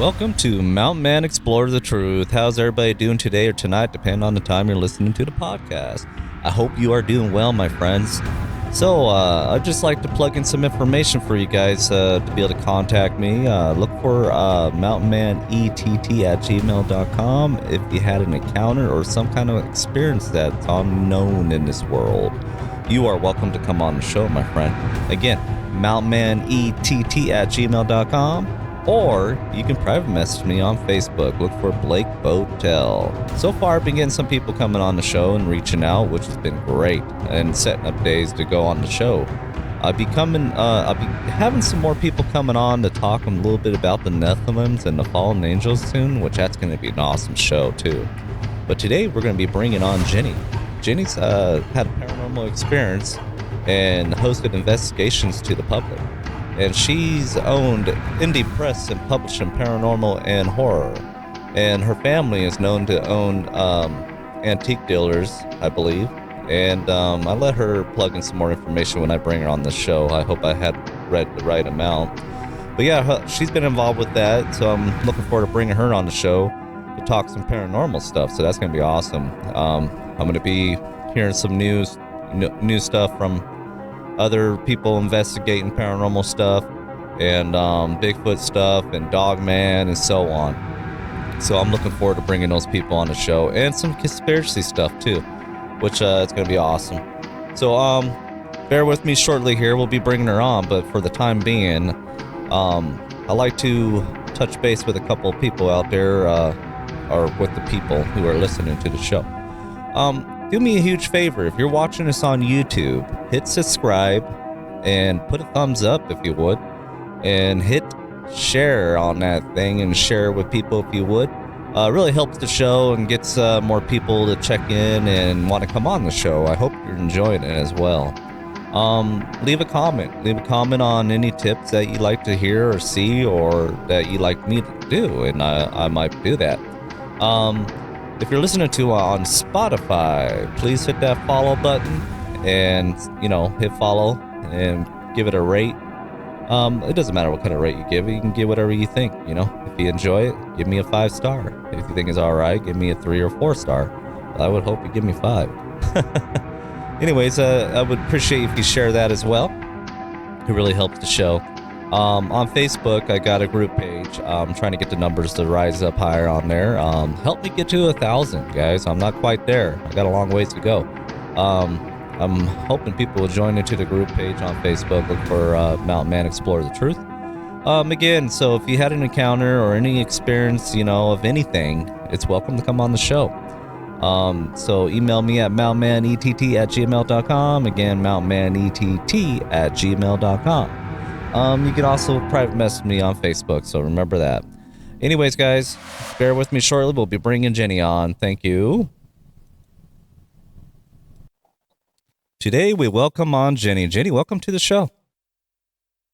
Welcome to Mountain Man Explore the Truth. How's everybody doing today or tonight, depending on the time you're listening to the podcast? I hope you are doing well, my friends. So, I'd just like to plug in some information for you guys to be able to contact me. Look for mountainmanett@gmail.com if you had an encounter or some kind of experience that's unknown in this world. You are welcome to come on the show, my friend. Again, mountainmanett@gmail.com. Or you can private message me on Facebook. Look for Blake Botel. So far, I've been getting some people coming on the show and reaching out, which has been great, and setting up days to go on the show. I'll be having some more people coming on to talk a little bit about the Nephilims and the fallen angels soon, which that's going to be an awesome show too. But today we're going to be bringing on Jenny. Jenny's had a paranormal experience and hosted investigations to the public. And she's owned indie press and published in paranormal and horror. And her family is known to own antique dealers, I believe. And I let her plug in some more information when I bring her on the show. I hope I had read the right amount. But yeah, she's been involved with that, so I'm looking forward to bringing her on the show to talk some paranormal stuff. So that's going to be awesome. I'm going to be hearing some new stuff from other people investigating paranormal stuff and Bigfoot stuff and Dogman and so on. So I'm looking forward to bringing those people on the show and some conspiracy stuff too, which it's going to be awesome. So bear with me shortly here. We'll be bringing her on, but for the time being, I like to touch base with a couple of people out there or with the people who are listening to the show. Do me a huge favor. If you're watching us on YouTube, hit subscribe and put a thumbs up if you would, and hit share on that thing and share with people if you would. Really helps the show and gets more people to check in and want to come on the show. I hope you're enjoying it as well. Leave a comment. Leave a comment on any tips that you'd like to hear or see or that you'd like me to do, and I might do that. If you're listening to on Spotify, please hit that follow button and, hit follow and give it a rate. It doesn't matter what kind of rate you give it. You can give whatever you think, If you enjoy it, give me a 5-star. If you think it's all right, give me a 3 or 4-star. I would hope you give me 5. Anyways, I would appreciate if you share that as well. It really helps the show. On Facebook, I got a group page. I'm trying to get the numbers to rise up higher on there. Help me get to 1,000, guys. I'm not quite there. I got a long ways to go. I'm hoping people will join into the group page on Facebook. Look for Mountain Man Explore the Truth. Again, so if you had an encounter or any experience, of anything, it's welcome to come on the show. So email me at mountainmanett@gmail.com. Again, mountainmanett@gmail.com. You can also private message me on Facebook, so remember that. Anyways, guys, bear with me shortly. We'll be bringing Jenny on. Thank you. Today, we welcome on Jenny. Jenny, welcome to the show.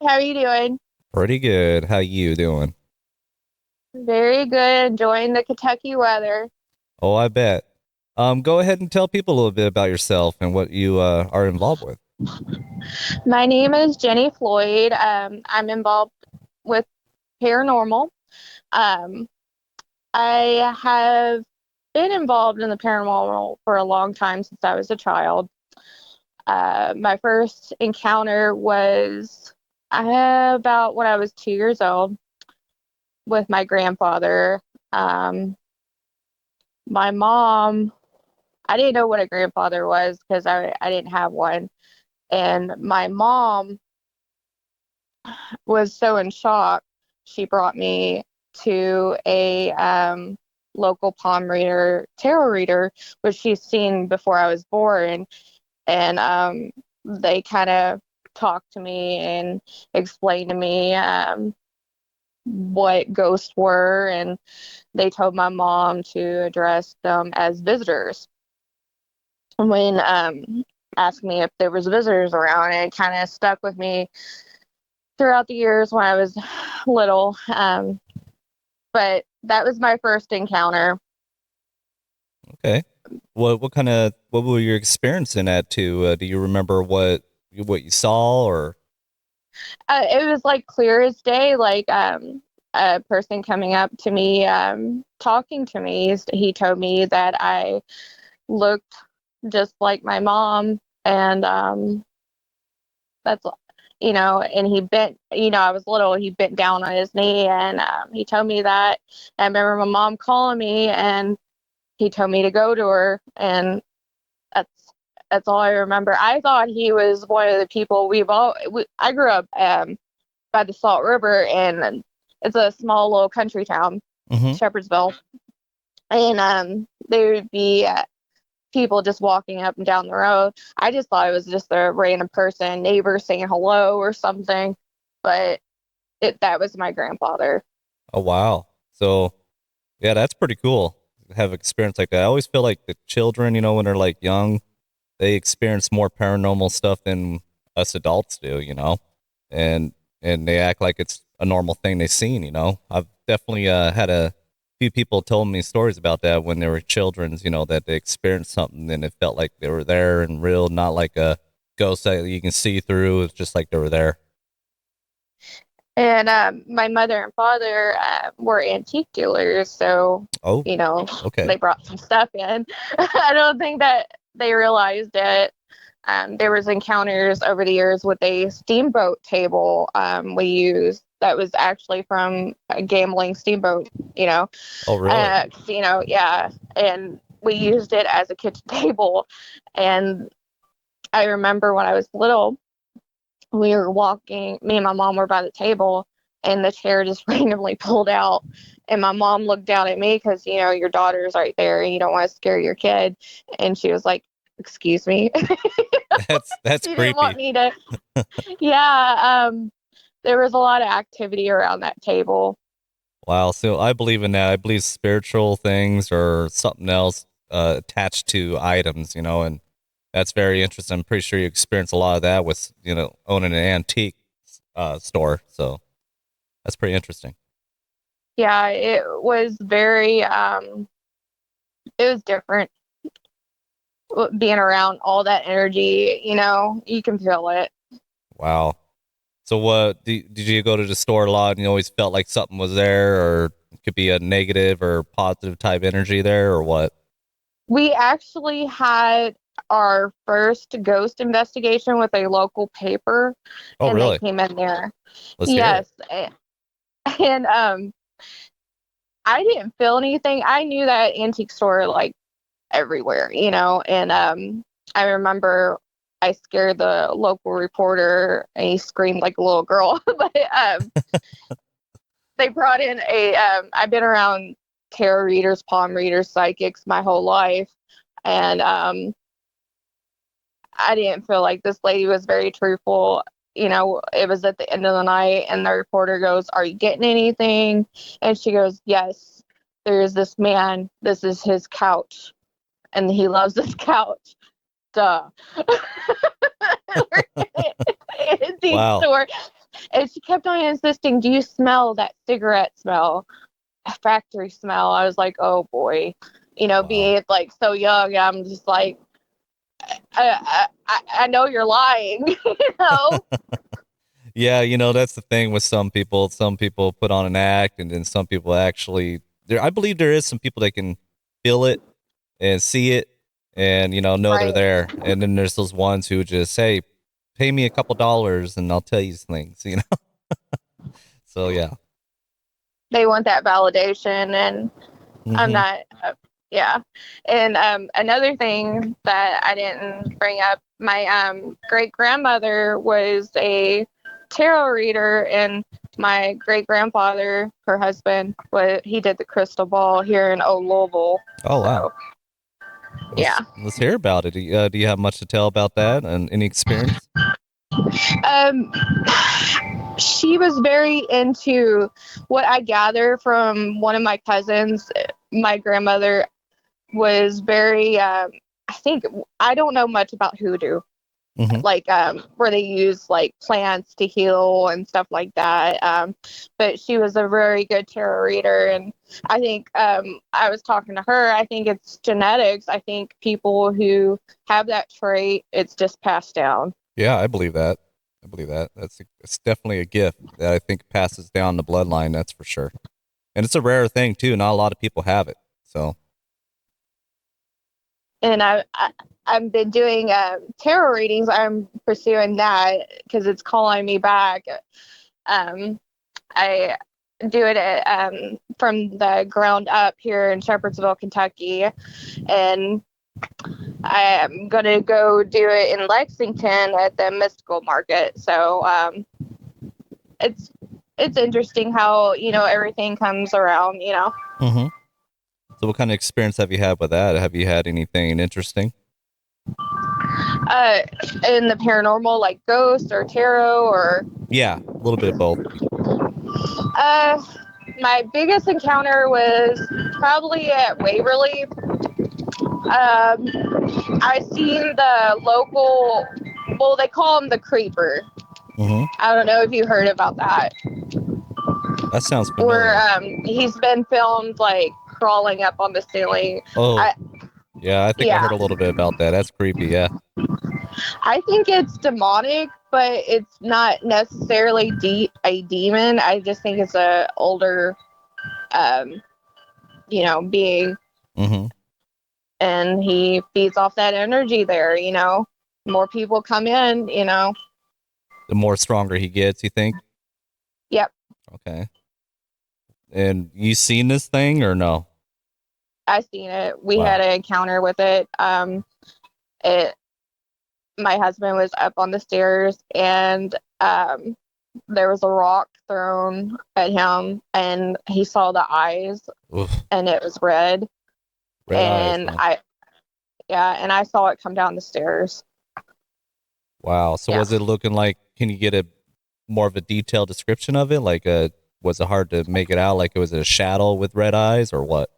How are you doing? Pretty good. How you doing? Very good. Enjoying the Kentucky weather. Oh, I bet. Go ahead and tell people a little bit about yourself and what you are involved with. My name is Jenny Floyd. I'm involved with paranormal. I have been involved in the paranormal for a long time, since I was a child. My first encounter was about when I was 2 years old with my grandfather. My mom, I didn't know what a grandfather was because I didn't have one. And my mom was so in shock, she brought me to a local palm reader, tarot reader, which she's seen before I was born. And they kind of talked to me and explained to me what ghosts were. And they told my mom to address them as visitors. When asked me if there was visitors around, and it kind of stuck with me throughout the years when I was little. But that was my first encounter. Okay. What were you experiencing at to? Do you remember what you saw or? It was like clear as day. Like I a person coming up to me, talking to me. He told me that I looked just like my mom, and that's, and he bent, I was little, he bent down on his knee, and he told me that. I remember my mom calling me, and he told me to go to her, and that's that's all I remember. I thought he was one of the people I grew up by the Salt River, and it's a small little country town, Mm-hmm. Shepherdsville, and there would be people just walking up and down the road. I just thought it was just a random person, neighbor saying hello or something, but that was my grandfather. Oh, wow. So, yeah, that's pretty cool to have experience like that. I always feel like the children, when they're like young, they experience more paranormal stuff than us adults do, and they act like it's a normal thing they've seen. I've definitely had a few people told me stories about that when they were children, that they experienced something and it felt like they were there and real, not like a ghost that you can see through. It's just like they were there. And my mother and father were antique dealers, so Oh, okay. they brought some stuff in. I don't think that they realized it. There was encounters over the years with a steamboat table we used that was actually from a gambling steamboat, Oh, really? yeah, and we used it as a kitchen table. And I remember when I was little, we were walking, me and my mom were by the table, and the chair just randomly pulled out. And my mom looked down at me because, your daughter's right there and you don't want to scare your kid. And she was like, "Excuse me." That's She didn't want creepy. me to. Yeah. There was a lot of activity around that table. Wow. So I believe in that. I believe spiritual things or something else attached to items, and that's very interesting. I'm pretty sure you experience a lot of that with, owning an antique store. So that's pretty interesting. Yeah, it was very, it was different being around all that energy, you can feel it. Wow. So what did you go to the store a lot and you always felt like something was there, or it could be a negative or positive type energy there, or what? We actually had our first ghost investigation with a local paper, Oh, and they really? came in there. Let's hear it. Yes. And I didn't feel anything. I knew that antique store like everywhere, and I remember I scared the local reporter and he screamed like a little girl. But they brought in I've been around tarot readers, palm readers, psychics my whole life, and I didn't feel like this lady was very truthful. It was at the end of the night, and the reporter goes, "Are you getting anything?" And she goes, "Yes, there's this man. This is his couch, and he loves this couch." Duh. Antique Wow. store. And she kept on insisting, "Do you smell that cigarette smell? A factory smell?" I was like, "Oh boy." Wow. Being like so young, I'm just like, I know you're lying, Yeah, that's the thing with some people. Some people put on an act, and then some people actually there. I believe there is some people that can feel it and see it, and know they're Right. there. And then there's those ones who just say, "Pay me a couple dollars, and I'll tell you things." So yeah. They want that validation, and I'm Hmm. not, yeah. And another thing that I didn't bring up, my great grandmother was a tarot reader, and my great grandfather, her husband, he did the crystal ball here in Old Louisville. Oh, wow. So, yeah. Let's hear about it. Do you have much to tell about that and any experience? Um, she was very into what I gather from one of my cousins. My grandmother was very, I think, I don't know much about hoodoo, Hmm. like where they use like plants to heal and stuff like that. But she was a very good tarot reader, and I think I was talking to her. I think it's genetics. I think people who have that trait, it's just passed down. Yeah, I believe that. I believe that. It's definitely a gift that I think passes down the bloodline. That's for sure. And it's a rare thing too. Not a lot of people have it. So, And I've been doing tarot readings. I'm pursuing that because it's calling me back. Um, I do it from the ground up here in Shepherdsville, Kentucky, and I am gonna go do it in Lexington at the Mystical Market. So it's it's interesting how everything comes around. hmm so what kind of experience have you had with that? Have you had anything interesting? Uh, in the paranormal, like ghost or tarot or Yeah, a little bit of both. uh, my biggest encounter was probably at Waverly. I seen the local, well, they call him the creeper. hmm I don't know if you heard about that. That sounds Where familiar. he's been filmed like crawling up on the ceiling. Oh, I yeah, I think I heard yeah, a little bit about that. That's creepy. Yeah. I think it's demonic, but it's not necessarily a demon. I just think it's a older, um, being, hmm and he feeds off that energy there. More people come in. The more stronger he gets, you think? Yep, Okay. And you seen this thing or no? I seen it. We had Wow. an encounter with it. It My husband was up on the stairs, and there was a rock thrown at him, and he saw the eyes, Oof. and it was red. Red eyes, And huh? I saw it come down the stairs. Wow. So Yeah, was it looking like, can you get a more of a detailed description of it? Like, was it hard to make it out? Like it was a shadow with red eyes or what?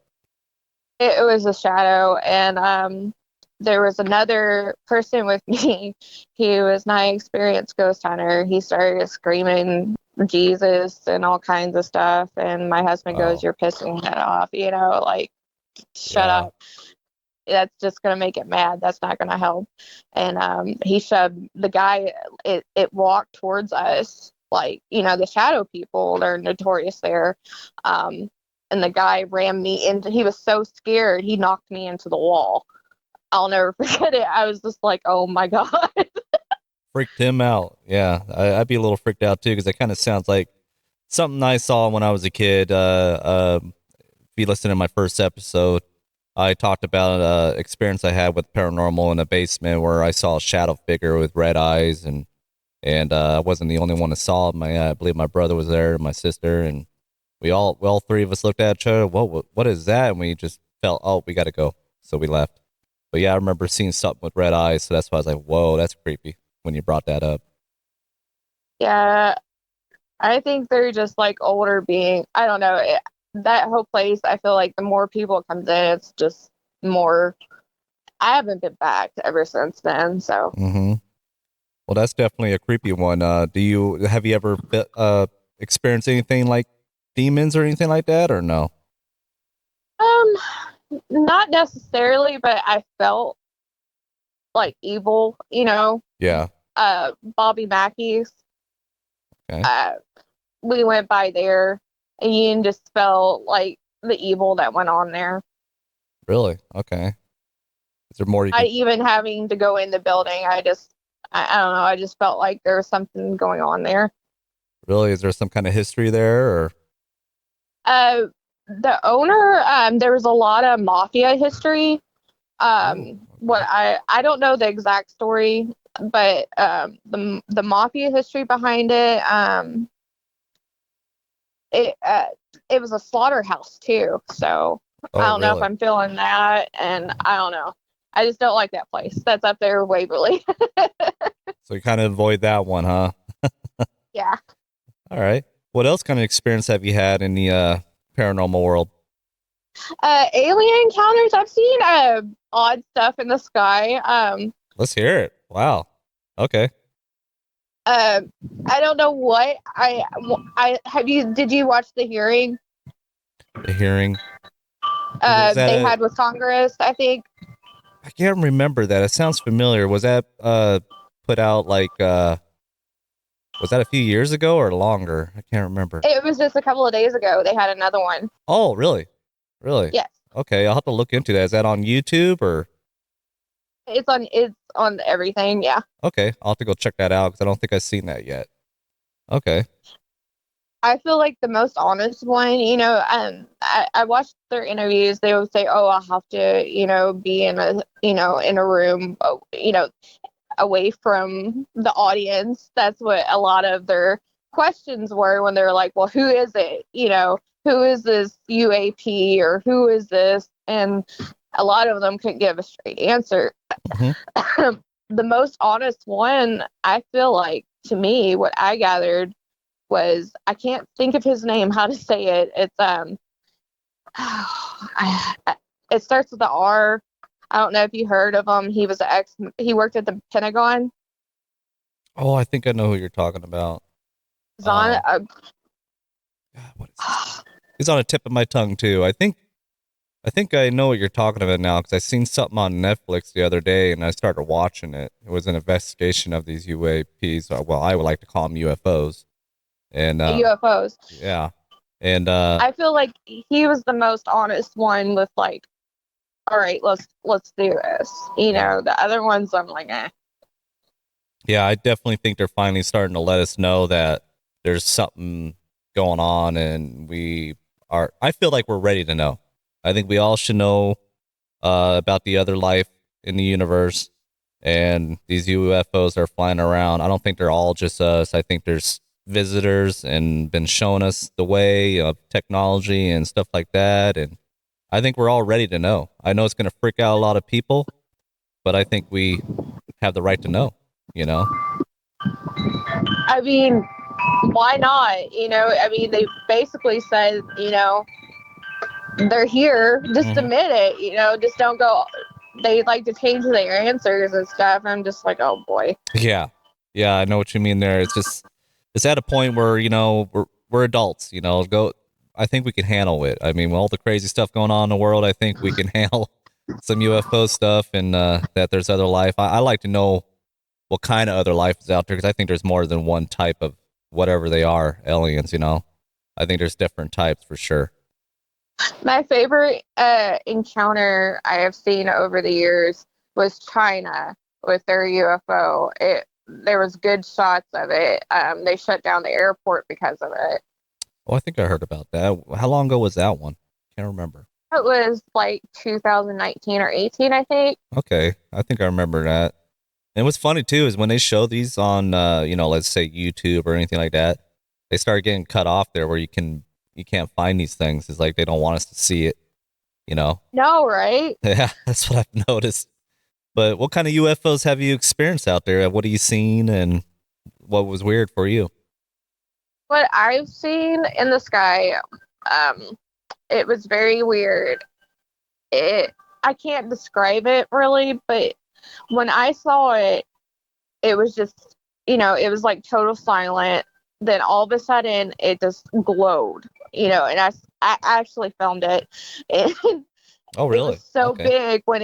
it was a shadow, and there was another person with me. He was not an experienced ghost hunter. He started screaming Jesus and all kinds of stuff, and my husband goes, Oh, "You're pissing it off," like, shut yeah. up. That's just going to make it mad. That's not going to help. And he shoved the guy. It walked towards us, like, the shadow people, they're notorious there. And the guy ran me into, he was so scared he knocked me into the wall. I'll never forget it. I was just like, oh my god. Freaked him out. Yeah. I'd be a little freaked out too because it kind of sounds like something I saw when I was a kid. If you listen to my first episode, I talked about experience I had with paranormal in a basement where I saw a shadow figure with red eyes, and I wasn't the only one that saw it. I believe my brother was there, my sister, and all three of us looked at each other. What is that? And we just felt, oh, we got to go, so we left. But yeah, I remember seeing something with red eyes, so that's why I was like, whoa, that's creepy when you brought that up. Yeah, I think they're just like older being. I don't know. That whole place, I feel like the more people comes in, it's just more. I haven't been back ever since then. So, hmm Well, that's definitely a creepy one. Have you ever experienced anything like demons or anything like that, or no? um, not necessarily, but I felt like evil. Yeah. Bobby Mackey's. Okay. Uh, we went by there, and you just felt like the evil that went on there. Really? Okay. Is there more you I can? even having to go in the building, I don't know. I just felt like there was something going on there. Really? Is there some kind of history there, or? Uh, the owner, there was a lot of mafia history. Ooh. What Okay. I don't know the exact story, but the mafia history behind it, it uh, it was a slaughterhouse too. So I Oh, don't know if really? I'm feeling that, and I don't know. I just don't like that place. That's up there, Waverly. So you kind of avoid that one, huh? Yeah. All right. What else kind of experience have you had in the paranormal world? Alien encounters. I've seen odd stuff in the sky. Let's hear it. Wow. Okay. Uh, I don't know what I have you. Did you watch the hearing? The hearing. Was that They a? had with Congress, I think. I can't remember that. It sounds familiar. Was that put out like Was that a few years ago or longer? I can't remember. It was just a couple of days ago. They had another one. Oh, really? Really? Yes, Okay, I'll have to look into that. Is that on YouTube or? it's on everything. Yeah. Okay, I'll have to go check that out because I don't think I've seen that yet. Okay. I feel like the most honest one, I watched their interviews. They would say, "Oh, I'll have to, be in a room, away from the audience." That's what a lot of their questions were when they're like, "Well, who is it? Who is this UAP or who is this?" And a lot of them couldn't give a straight answer. Hmm. The most honest one, I feel like, to me, what I gathered was, I can't think of his name, how to say it. It's it starts with the R. I don't know if you heard of him. He worked at the Pentagon. Oh, I think I know who you're talking about. Zon God, what is his name? He's on the tip of my tongue too. I think I know what you're talking about now because I seen something on Netflix the other day and I started watching it. It was an investigation of these UAPs. Well, I would like to call them UFOs. And UFOs. yeah, and I feel like he was the most honest one with like, all right, let's do this. yeah, The other ones, I'm like, eh. yeah. I definitely think they're finally starting to let us know that there's something going on, and we are. I feel like we're ready to know. I think we all should know about the other life in the universe, and these UFOs are flying around. I don't think they're all just us. I think there's visitors and been showing us the way of technology and stuff like that. And I think we're all ready to know. I know it's going to freak out a lot of people, but I think we have the right to know, you know? I mean, why not? I mean, they basically said, they're here. Just Hmm. admit it. Just don't go. They like to change their answers and stuff. I'm just like, oh boy. Yeah. Yeah, I know what you mean there. It's at a point where, we're adults, go I think we can handle it. I mean, with all the crazy stuff going on in the world, I think we can handle some UFO stuff and that there's other life. I like to know what kind of other life is out there because I think there's more than one type of whatever they are, aliens. I think there's different types for sure. My favorite encounter I have seen over the years was China with their UFO. There was good shots of it. They shut down the airport because of it. Oh, I think I heard about that. How long ago was that one? Can't remember. It was like 2019 or 18, I think. Okay, I think I remember that. And what's funny too is when they show these on, let's say YouTube or anything like that, they start getting cut off there where you can't find these things. It's like they don't want us to see it, you know? No, right? Yeah, that's what I've noticed. But what kind of UFOs have you experienced out there? What have you seen, and what was weird for you? What I've seen in the sky, um, it was very weird. I can't describe it really, but when I saw it, it was just, it was like total silent. Then all of a sudden, it just glowed, and I actually filmed it. And Oh, it was really? so Okay. big when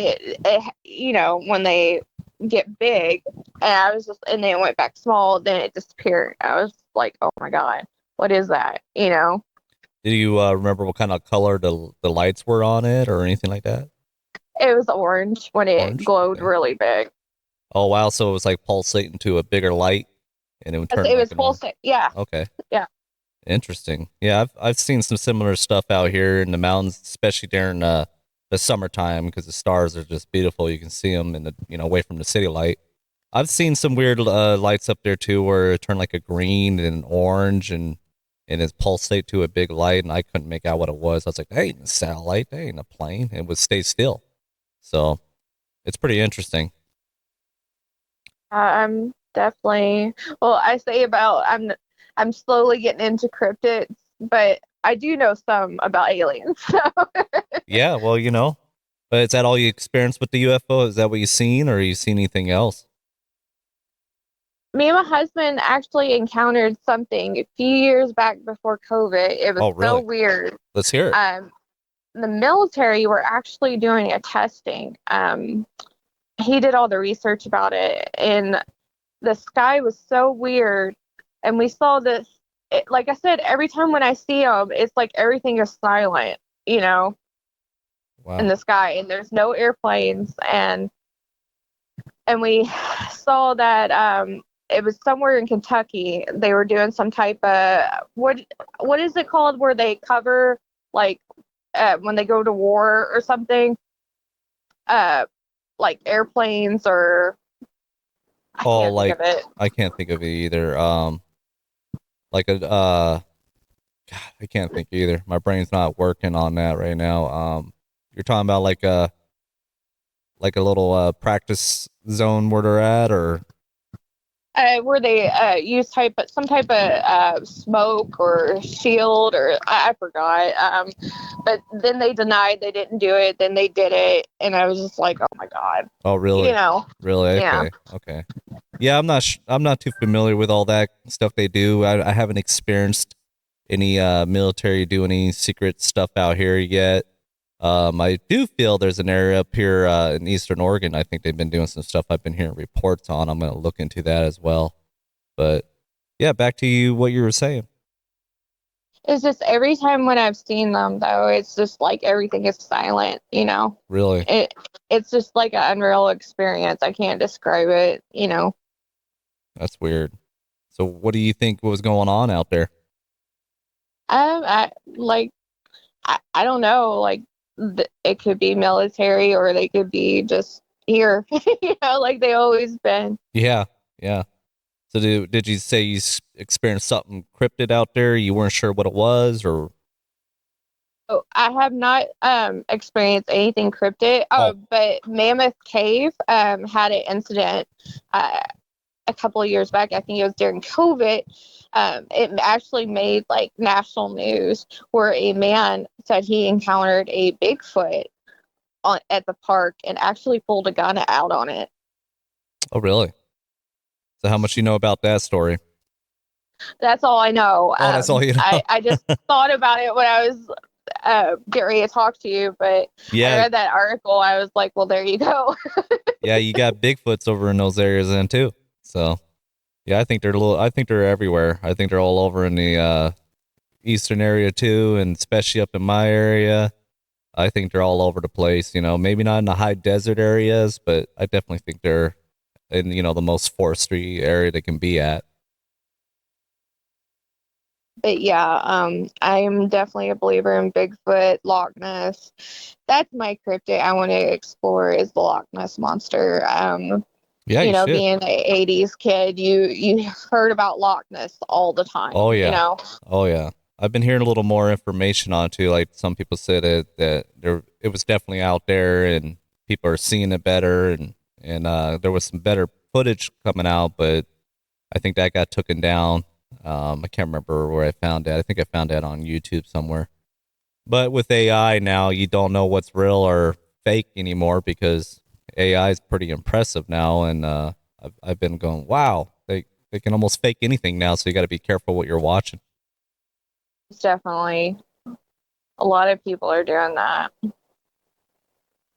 when they get big, and and then it went back small, then it disappeared. I was like, oh my God, what is that? Did you remember what kind of color the lights were on it or anything like that? It was orange when it Orange? glowed Okay. really big. Oh, wow. So it was like pulsating to a bigger light and it would turn It like was an orange. pulsing. Yeah, Okay. yeah. Interesting. Yeah, I've seen some similar stuff out here in the mountains, especially during the summertime because the stars are just beautiful. You can see them in the away from the city light. I've seen some weird lights up there too, where it turned like a green and an orange, and it pulsate to a big light, and I couldn't make out what it was. I was like, "That ain't a satellite. That ain't a plane." It would stay still. So it's pretty interesting. I'm definitely. Well, I say about I'm slowly getting into cryptids, but I do know some about aliens. So Yeah, well, but is that all you experienced with the UFO? Is that what you seen, or you seen anything else? me and my husband actually encountered something a few years back before COVID. It was Oh, so really? weird. Let's hear it. Um, the military were actually doing a testing. He did all the research about it, and the sky was so weird. and we saw this. Like I said, every time when I see them, it's like everything is silent, you know, in Wow. the sky, and there's no airplanes, and we saw that it was somewhere in Kentucky. They were doing some type of what is it called where they cover like when they go to war or something, uh, like airplanes or I Oh, can't think like of it. I can't think of it either. Like a God, I can't think either. My brain's not working on that right now. You're talking about like a little practice zone where they're at, or Where they use some type of smoke or shield or I forgot. But then they denied they didn't do it. Then they did it, and I was just like, oh my god, oh, you really, know, really? yeah. Okay, okay. Yeah, I'm not too familiar with all that stuff they do. I haven't experienced any military do any secret stuff out here yet. I do feel there's an area up here in Eastern Oregon. I think they've been doing some stuff I've been hearing reports on. I'm going to look into that as well. But yeah, back to you, what you were saying. It's just every time when I've seen them though, it's just like everything is silent, you know. Really? It it's just like an unreal experience. I can't describe it, you know. That's weird. So what do you think was going on out there? I like I don't know, like it could be military or they could be just here, you know, like they always been. Yeah, yeah. So did you say you experienced something cryptid out there? You weren't sure what it was, or Oh, I have not experienced anything cryptid. Oh, oh, but Mammoth Cave had an incident uh, a couple of years back. I think it was during COVID. It actually made like national news where a man said he encountered a Bigfoot at the park and actually pulled a gun out on it. oh, really? So how much you know about that story? That's all I know. Oh, that's all you know. I just thought about it when I was getting ready to talk to you, but I Yeah, read that article. I was like, well, there you go. yeah. You got Bigfoots over in those areas then too. So yeah, I think they're a little. I think they're everywhere. I think they're all over in the eastern area too, and especially up in my area. I think they're all over the place. You know, maybe not in the high desert areas, but I definitely think they're in the most forestry area they can be at. But yeah, I'm definitely a believer in Bigfoot, Loch Ness. That's my cryptid I want to explore is the Loch Ness monster. Yeah, You you know, should. being an '80s kid, you heard about Loch Ness all the Oh time. You yeah. know, Oh yeah. I've been hearing a little more information on it too. Like some people said that it was definitely out there and people are seeing it better and there was some better footage coming out, but I think that got taken down. I can't remember where I found that. I think I found that on YouTube somewhere. But with AI now, you don't know what's real or fake anymore because AI is pretty impressive now, and I've been going, wow, they can almost fake anything now, so you got to be careful what you're watching. it's definitely a lot of people are doing that.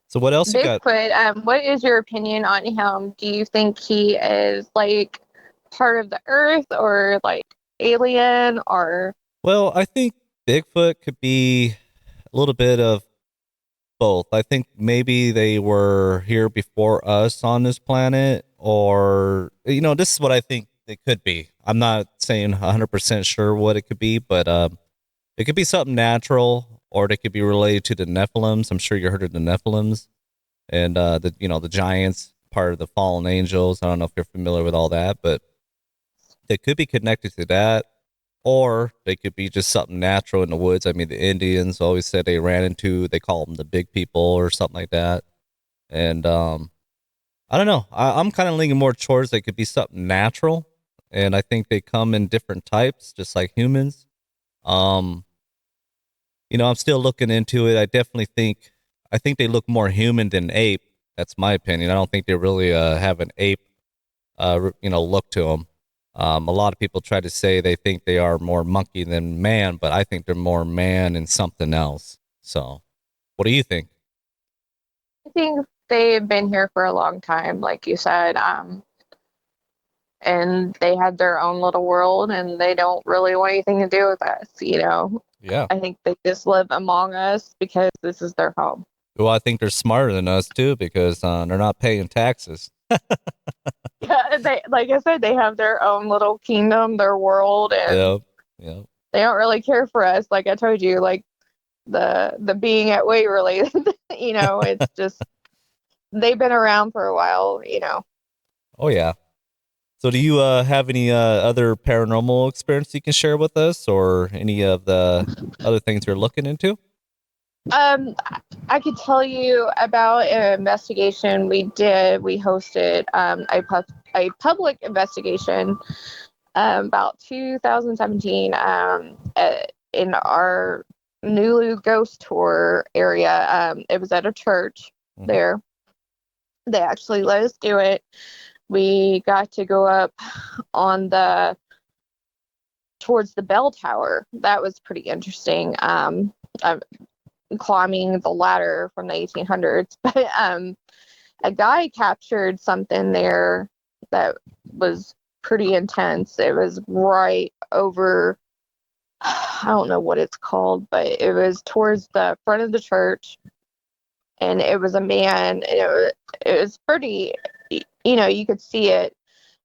So what else you got? Bigfoot, what is your opinion on him? Do you think he is like part of the earth or like alien or Well, I think Bigfoot could be a little bit of both. I think maybe they were here before us on this planet, or this is what I think it could be. I'm not saying 100% sure what it could be, but it could be something natural, or they could be related to the Nephilims. I'm sure you heard of the Nephilims and the giants, part of the fallen angels. I don't know if you're familiar with all that, but they could be connected to that, or they could be just something natural in the woods. I mean, the Indians always said they call them the big people or something like that. And I don't know. I'm kind of leaning more towards they could be something natural, and I think they come in different types, just like humans. Um, I'm still looking into it. I think they look more human than ape. That's my opinion. I don't think they really have an ape look to them. A lot of people try to say they think they are more monkey than man, but I think they're more man and something else. So, what do you think? I think they've been here for a long time, like you said. and they had their own little world, and they don't really want anything to do with us, you know. Yeah. I think they just live among us because this is their home. Well, I think they're smarter than us too because they're not paying taxes. Yeah, they, like I said, they have their own little kingdom, their world, and Yep. Yep. they don't really care for us. Like I told you, like the being at Waverly, you know, it's just they've been around for a while, you know. Oh yeah. So do you have any other paranormal experience you can share with us or any of the other things you're looking into? Um, I could tell you about an investigation we did. We hosted a public investigation about 2017 in our Nulu ghost tour area. It was at a church Hmm. there. They actually let us do it. We got to go up on the towards the bell tower. That was pretty interesting. I'm climbing the ladder from the 1800s, but a guy captured something there that was pretty intense. It was right over, I don't know what it's called, but it was towards the front of the church, and it was a man. It was pretty, you know, you could see it.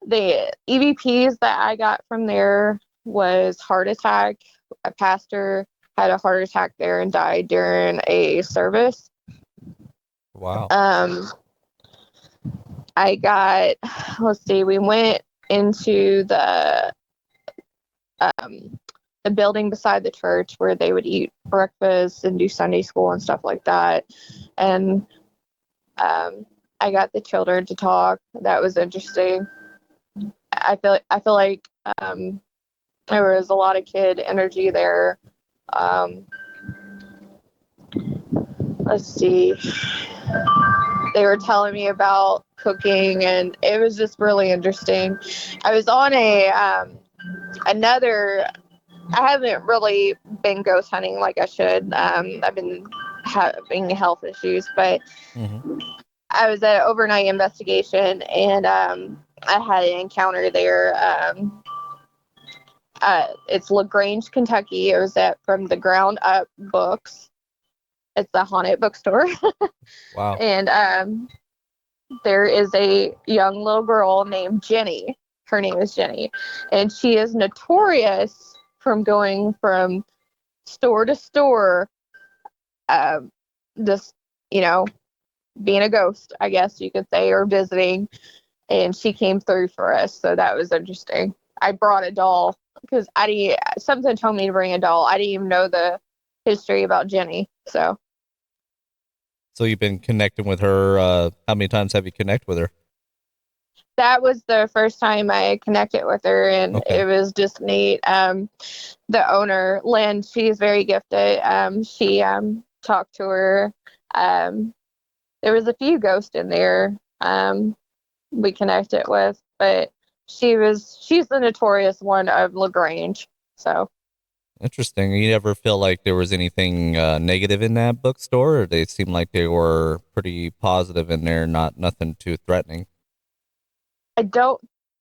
The EVPs that I got from there was heart attack. A pastor had a heart attack there and died during a service. Wow. Um, I got, let's see, we went into um, the building beside the church where they would eat breakfast and do Sunday school and stuff like that. And um, I got the children to talk. That was interesting. I feel like there was a lot of kid energy there. Um, let's see. They were telling me about cooking, and it was just really interesting. I was on a another. I haven't really been ghost hunting like I should. I've been having health issues, but Hmm. I was at an overnight investigation, and I had an encounter there. It's LaGrange, Kentucky. It was at From the Ground Up Books. It's a haunted bookstore, Wow. and there is a young little girl named Jenny. Her name is Jenny, and she is notorious from going from store to store, um, just, you know, being a ghost, I guess you could say, or visiting. And she came through for us, so that was interesting. I brought a doll because I didn't. Something told me to bring a doll. I didn't even know the history about Jenny, so So you've been connecting with her. How many times have you connected with her? that was the first time I connected with her, and Okay. it was just neat. The owner, Lynn, she's very gifted. She talked to her. Um, there was a few ghosts in there we connected with, but she's the notorious one of LaGrange. So Interesting. You ever feel like there was anything negative in that bookstore, or they seem like they were pretty positive in there, not nothing too threatening? I don't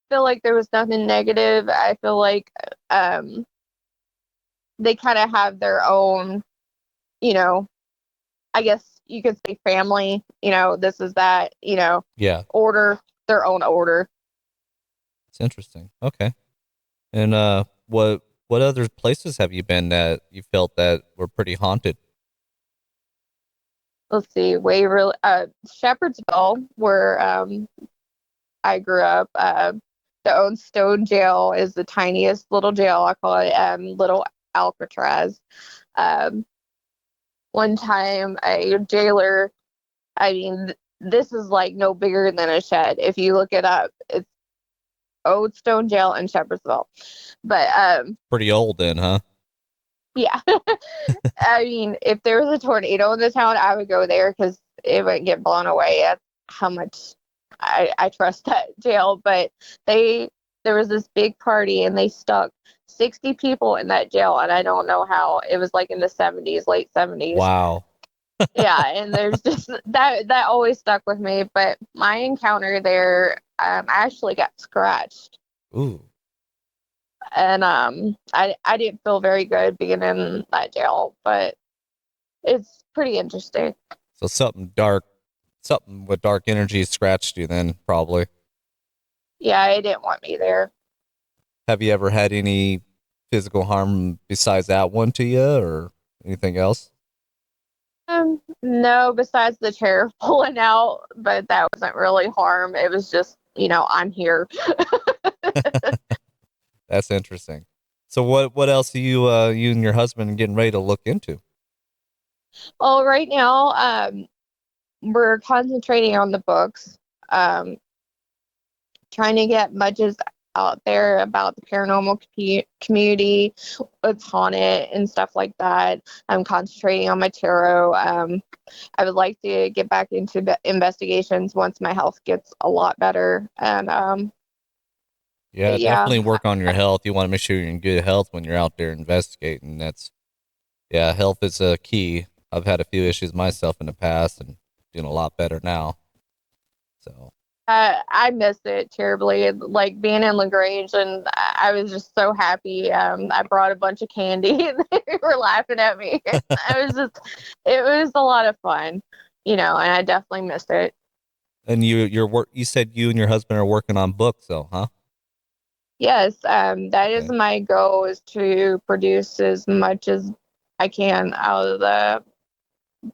feel like there was nothing negative. I feel like um, they kind of have their own, you know, I guess you could say family, you know, this is that, you know, Yeah, order, their own order. it's interesting. Okay. And what other places have you been that you felt that were pretty haunted? Let's see, Waverly, Shepherdsville, where I grew up. The old stone jail is the tiniest little jail. I call it Little Alcatraz. Um, one time, a jailer, I mean, this is like no bigger than a shed. If you look it up, it's Old Stone Jail in Shepherdsville. But Pretty old then, huh? yeah, I mean, if there was a tornado in the town, I would go there because it wouldn't get blown away. That's how much I trust that jail. But they there was this big party, and they stuck 60 people in that jail, and I don't know how. It was like in the 70s, late 70s. Wow. Yeah, and there's just that always stuck with me. But my encounter there, I actually got scratched. Ooh. And I didn't feel very good being in that jail, but it's pretty interesting. So something dark, something with dark energy scratched you then, probably. Yeah, it didn't want me there. Have you ever had any physical harm besides that one to you or anything else? No, besides the chair pulling out, but that wasn't really harm. It was just, I'm here. That's interesting. So what else are you and your husband getting ready to look into? Well, right now, we're concentrating on the books, um, trying to get messages out there about the paranormal community, what's haunted and stuff like that. I'm concentrating on my tarot. I would like to get back into investigations once my health gets a lot better. And Yeah, but yeah, definitely work on your health. You want to make sure you're in good health when you're out there investigating. Yeah, health is a key. I've had a few issues myself in the past and doing a lot better now. So, I miss it terribly. Like being in LaGrange, and I was just so happy. I brought a bunch of candy, and they were laughing at me. It was a lot of fun, and I definitely missed it. and you said you and your husband are working on books though, huh? Yes, that is Okay. my goal, is to produce as much as I can out of the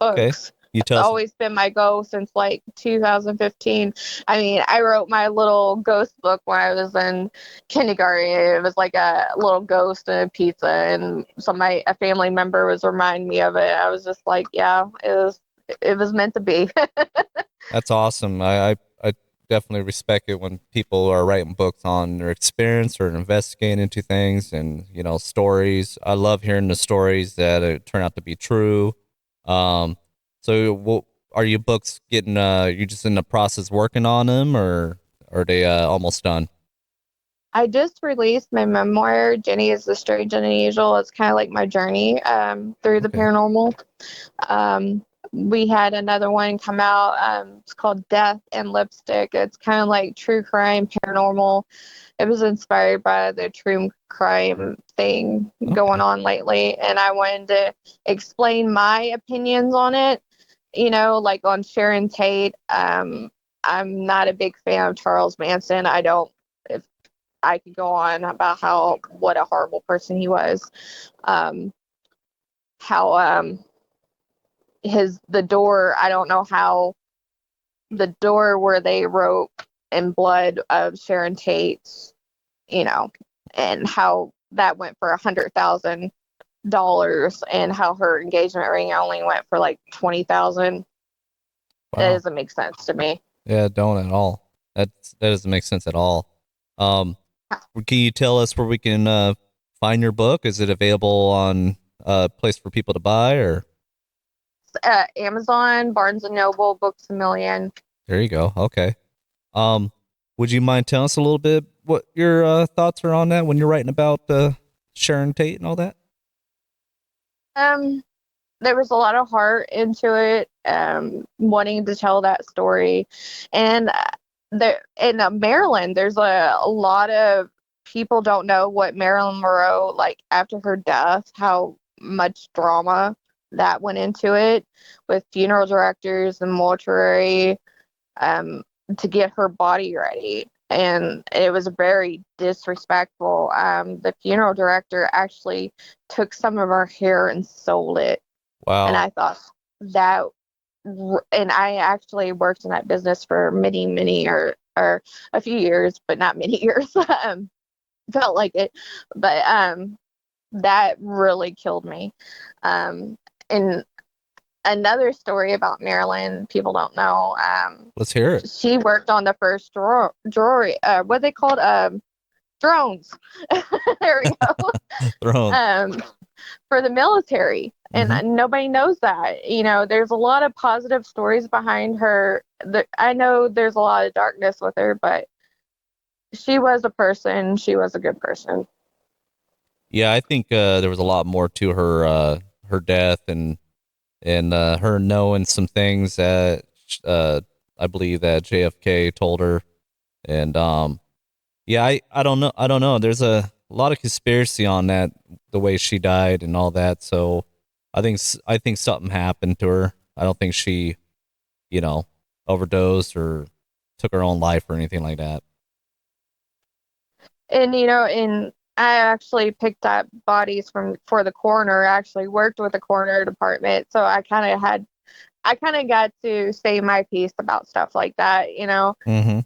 Okay. books. You That's tell us. always been my goal since like 2015. I mean, I wrote my little ghost book when I was in kindergarten. It was like a little ghost and a pizza, and a family member was reminding me of it. I was just like, yeah, it was meant to be. That's awesome. I definitely respect it when people are writing books on their experience or investigating into things and stories. I love hearing the stories that turn out to be true. Um, so what are your books getting? You just in the process working on them, or are they almost done? I just released my memoir, Jenny is the Strange and Unusual. It's kind of like my journey through the Okay. paranormal. Um, we had another one come out. It's called Death and Lipstick. It's kind of like true crime, paranormal. It was inspired by the true crime thing going Okay. on lately, and I wanted to explain my opinions on it. Like on Sharon Tate. I'm not a big fan of Charles Manson. I don't. If I could go on about what a horrible person he was. Um, how the door, I don't know how the door where they wrote in blood of Sharon Tate's, you know, and how that went for $100,000, and how her engagement ring only went for like 20,000. That Wow. doesn't make sense to me. Yeah, don't at all. That doesn't make sense at all. Um, can you tell us where we can find your book? Is it available on a place for people to buy, or Amazon, Barnes and Noble, Books a Million. there you go? Okay. Um, would you mind telling us a little bit what your thoughts are on that when you're writing about Sharon Tate and all that? Um, there was a lot of heart into it, wanting to tell that story. And there in Maryland, there's a lot of people don't know what Marilyn Monroe, like after her death, how much drama that went into it with funeral directors and mortuary, um, to get her body ready. And it was very disrespectful. The funeral director actually took some of her hair and sold it, and Wow. I thought that, and I actually worked in that business for many, or a few years, but not many years. Felt like it, but that really killed me. And another story about Marilyn, people don't know. Let's hear it. She worked on the first jewelry. What they called drones. There we go. Throne. Um, for the military, and Mm-hmm. nobody knows that. There's a lot of positive stories behind her. I know there's a lot of darkness with her, but she was a person. She was a good person. Yeah, I think there was a lot more to her death and her knowing some things that uh I believe that JFK told her, and Yeah, I don't know. I don't know. There's a lot of conspiracy on that, the way she died and all that. So I think something happened to her. I don't think she, you know, overdosed or took her own life or anything like that. And and I actually picked up bodies from for the coroner. I actually worked with the coroner department, so I kind of got to say my piece about stuff like that. Mm-hmm.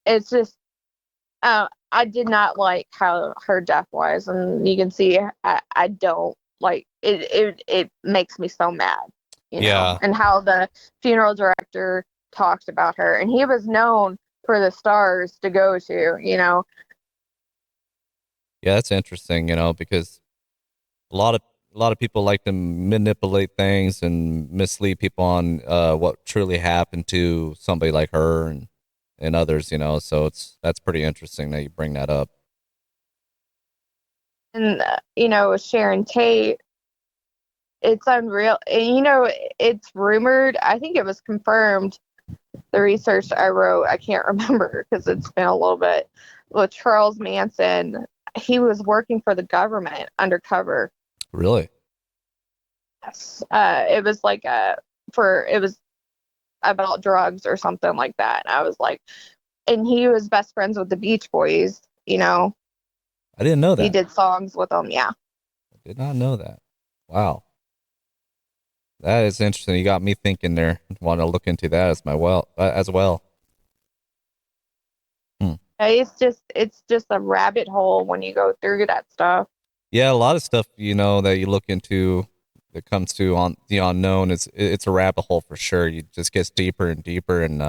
It's just I did not like how her death was, and you can see I don't like it. It makes me so mad, Yeah. and how the funeral director talks about her, and he was known for the stars to go to. Yeah, that's interesting, because a lot of a lot of people like to manipulate things and mislead people on what truly happened to somebody like her and others, so that's pretty interesting that you bring that up. And with Sharon Tate, it's unreal. And it's rumored. I think it was confirmed. The research I wrote, I can't remember because it's been a little bit. With Charles Manson, he was working for the government undercover. Really? Yes. It was like it was about drugs or something like that. And I was like, and he was best friends with the Beach Boys. I didn't know He that. did songs with them. Yeah. I did not know that. Wow. That is interesting. You got me thinking there. Want to look into that as well. Hmm. It's just a rabbit hole when you go through that stuff. Yeah, a lot of stuff that you look into that comes to on the unknown. It's a rabbit hole for sure. You just gets deeper and deeper and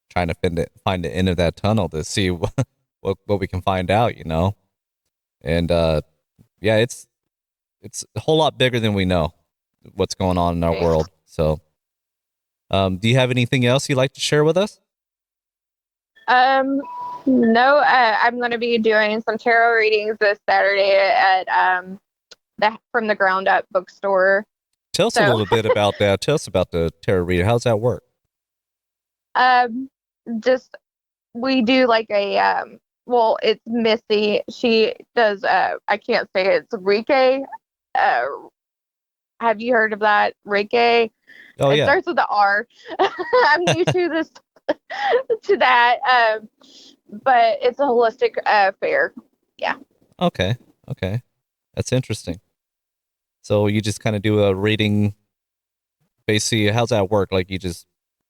trying to find the end of that tunnel to see what we can find out. And yeah, it's a whole lot bigger than we know what's going on in our world. So, do you have anything else you'd like to share with us? Um, no, I'm going to be doing some tarot readings this Saturday at the From the Ground Up bookstore. Tell us a So, little bit about that. Tell us about the tarot reader. How's that work? um, just we do like a well, it's Missy. She does I can't say it. It's Reiki. Uh, have you heard of that? Reiki. Oh It yeah. starts with the R. I'm new to this to that. But it's a holistic fair. Yeah. Okay. Okay. That's interesting. So you just kind of do a reading. Basically, how's that work? Like you just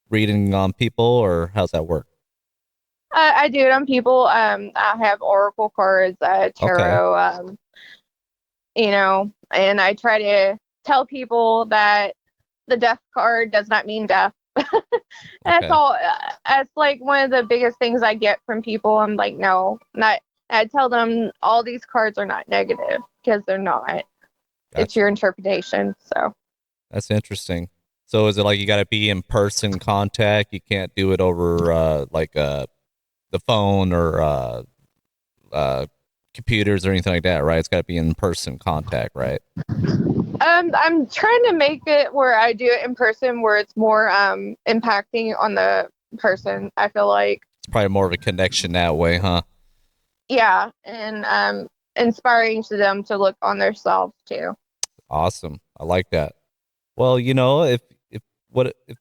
reading on people, or how's that work? I do it on people. I have oracle cards, Okay. tarot, and I try to tell people that the death card does not mean death. That's Okay. all. That's like one of the biggest things I get from people. I'm like, no, not. I tell them all these cards are not negative because they're not. It's your Gotcha. interpretation. So. That's interesting. So is it like you got to be in person contact? You can't do it over like the phone or uh computers or anything like that, right? It's got to be in person contact, right? I'm trying to make it where I do it in person, where it's more impacting on the person. I feel like, It's probably more of a connection that way, huh? yeah, and inspiring to them to look on themselves too. Awesome. I like that. Well, if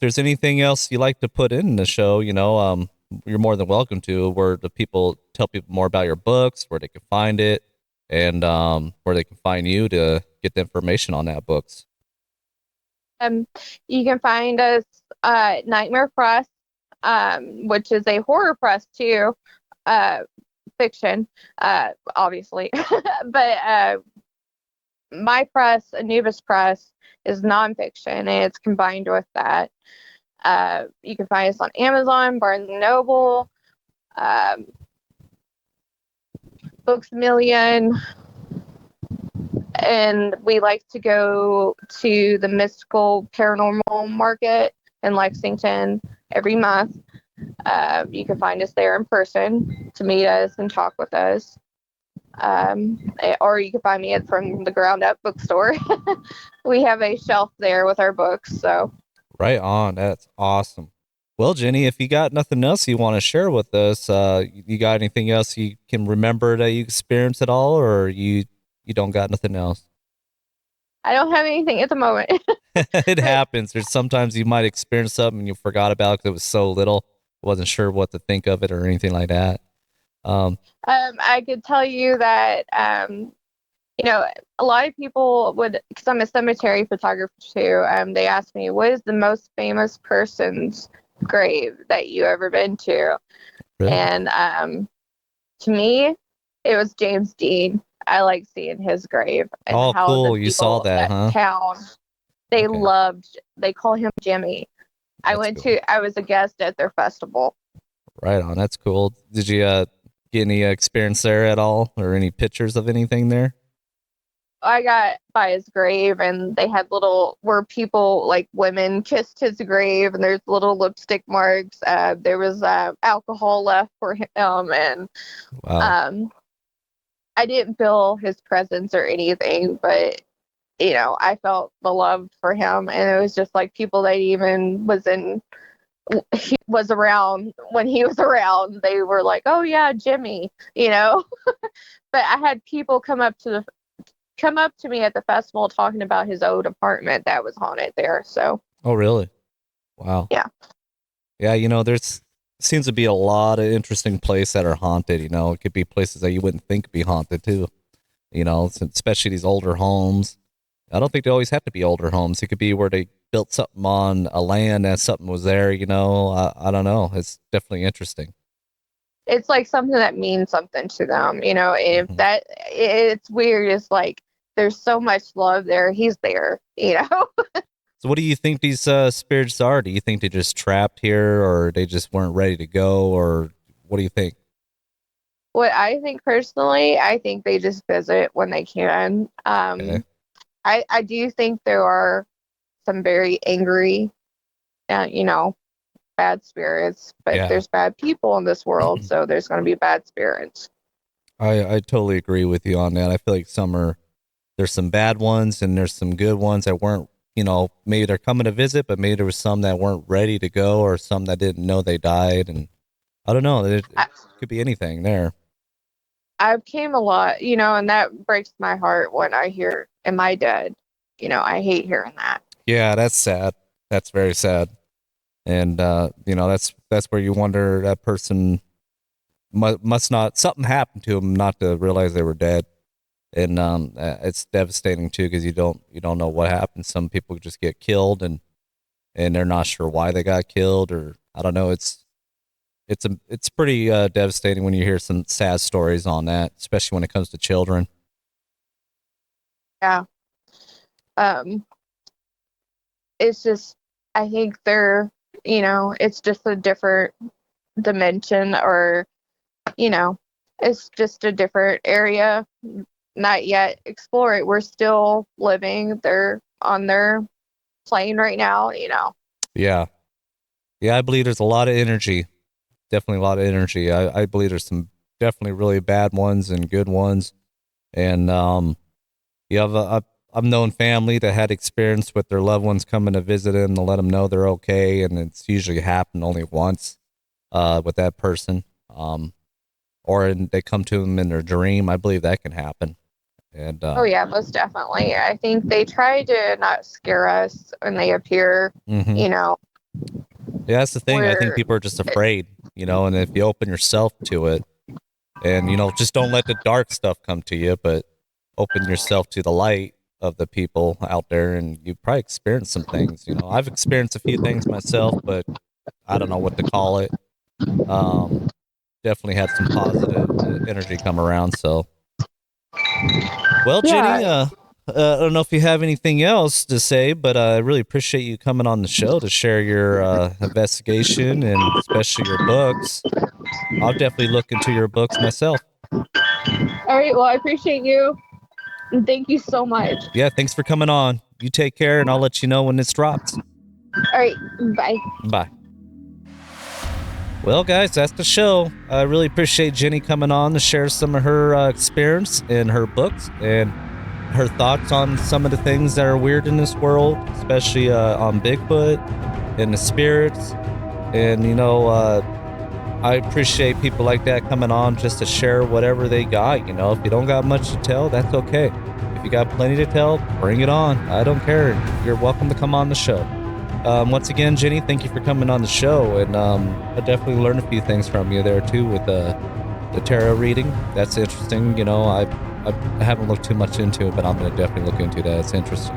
there's anything else you like to put in the show, you're more than welcome to. Where the people tell people more about your books, where they can find it, and where they can find you to get the information on that books. Um, you can find us Nightmare Press, which is a horror press too, uh, fiction, obviously, but my press, Anubis Press, is nonfiction, and it's combined with that. You can find us on Amazon, Barnes and Noble, um, Books a Million, and we like to go to the mystical paranormal market in Lexington every month. You can find us there in person to meet us and talk with us. Or you can find me at From the Ground Up bookstore. We have a shelf there with our books. So, Right on. That's awesome. Well, Jenny, if you got nothing else you want to share with us, you got anything else you can remember that you experienced at all, or you don't got nothing else? I don't have anything at the moment. It But happens. There's sometimes you might experience something and you forgot about it because it was so little, wasn't sure what to think of it or anything like that. Um, I could tell you that you know, a lot of people would, because I'm a cemetery photographer too. They ask me, "What is the most famous person's grave that you ever been to?" really? And to me, it was James Dean. I like seeing his grave and Oh, how the cool. You saw people that, that huh? town Okay, they call him Jimmy. that's cool. I was a guest at their festival. Right on. That's cool. Did you get any experience there at all, or any pictures of anything there? I got by his grave, and they had little where people like women kissed his grave, and there's little lipstick marks. There was alcohol left for him, and Wow. um, I didn't feel his presence or anything, but I felt the love for him, and it was just like people that even he was around when he was around. They were like, "Oh yeah, Jimmy." But I had people come up to me at the festival talking about his old apartment that was haunted there. So Oh, really? Wow. yeah, Yeah, there's seems to be a lot of interesting places that are haunted. It could be places that you wouldn't think be haunted too. Especially these older homes. I don't think they always have to be older homes. It could be where they built something on a land and something was there. I don't know. It's definitely interesting. it's like something that means something to them. If Hmm. that it's weird. It's like there's so much love there. He's there. So, what do you think these spirits are? Do you think they're just trapped here, or they just weren't ready to go, or what do you think? What I think personally, I think they just visit when they can. Okay. I do think there are some very angry, you know, bad spirits, but Yeah. there's bad people in this world, so there's going to be bad spirits. I totally agree with you on that. I feel like there's some bad ones and there's some good ones that weren't, maybe they're coming to visit, but maybe there was some that weren't ready to go or some that didn't know they died. And I don't know. It I, could be anything there. I've came a lot, and that breaks my heart when I hear, "Am I dead?" I hate hearing that. Yeah, that's sad. That's very sad. And, that's where you wonder that person must not, something happened to them not to realize they were dead. And it's devastating too because you don't know what happened. Some people just get killed and they're not sure why they got killed or I don't know. It's pretty devastating when you hear some sad stories on that, especially when it comes to children. Yeah. Um, it's just, I think it's just a different dimension, or, you know, it's just a different area, not yet explored. We're still living. They're on their plane right now. Yeah, yeah, I believe there's a lot of energy. Definitely a lot of energy. I believe there's some definitely really bad ones and good ones. And you have I've known family that had experience with their loved ones coming to visit them to let them know they're okay, and it's usually happened only once with that person. They come to them in their dream. I believe that can happen. And Oh yeah, most definitely. I think they try to not scare us when they appear, mhm. you know, Yeah, that's the thing. I think where people are just afraid, and if you open yourself to it, and just don't let the dark stuff come to you, but open yourself to the light of the people out there, and you probably experience some things. I've experienced a few things myself, but I don't know what to call it. Um, Definitely had some positive energy come around. So, well, Jenny, yeah. I don't know if you have anything else to say, but I really appreciate you coming on the show to share your investigation and especially your books. I'll definitely look into your books myself. All right, well, I appreciate you, and thank you so much. Yeah, thanks for coming on. You take care, and I'll let you know when this drops. All right, bye. Bye. Well, guys, that's the show. I really appreciate Jenny coming on to share some of her experience in her books and her thoughts on some of the things that are weird in this world, especially on Bigfoot and the spirits. And, I appreciate people like that coming on just to share whatever they got. If you don't got much to tell, that's okay. If you got plenty to tell, bring it on. I don't care. You're welcome to come on the show. Once again, Jenny, thank you for coming on the show. And I definitely learned a few things from you there, too, with the tarot reading. That's interesting. I haven't looked too much into it, but I'm going to definitely look into that. It's interesting.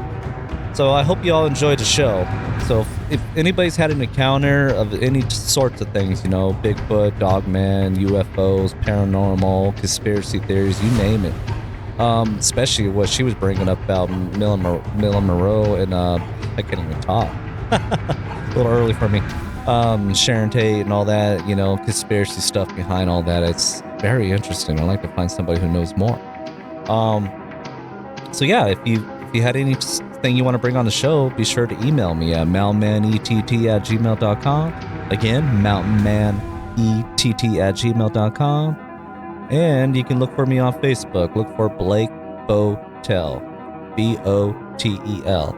So I hope you all enjoyed the show. So if anybody's had an encounter of any sorts of things, Bigfoot, Dogman, UFOs, paranormal, conspiracy theories, you name it. Especially what she was bringing up about Mila Monroe and I can't even talk. A little early for me. Sharon Tate and all that, conspiracy stuff behind all that. It's very interesting. I'd like to find somebody who knows more. So yeah, if you had anything you want to bring on the show, be sure to email me at mountainmanett@gmail.com. Again, mountainmanett@gmail.com. And you can look for me on Facebook. Look for Blake Botel, Botel.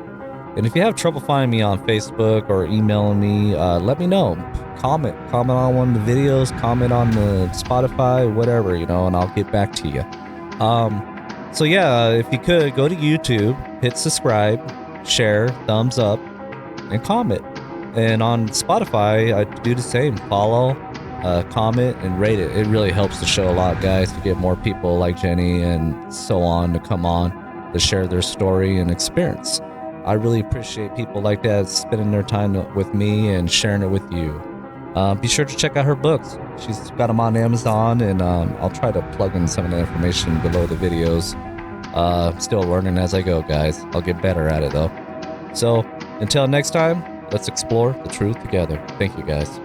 And if you have trouble finding me on Facebook or emailing me, let me know. Comment on one of the videos, comment on the Spotify, whatever, and I'll get back to you. So yeah, if you could, go to YouTube, hit subscribe, share, thumbs up, and comment. And on Spotify, I do the same. Follow, comment, and rate it. It really helps the show a lot, guys, to get more people like Jenny and so on to come on to share their story and experience. I really appreciate people like that spending their time with me and sharing it with you. Be sure to check out her books. She's got them on Amazon, and I'll try to plug in some of the information below the videos. Still learning as I go, guys. I'll get better at it, though. So, until next time, let's explore the truth together. Thank you, guys.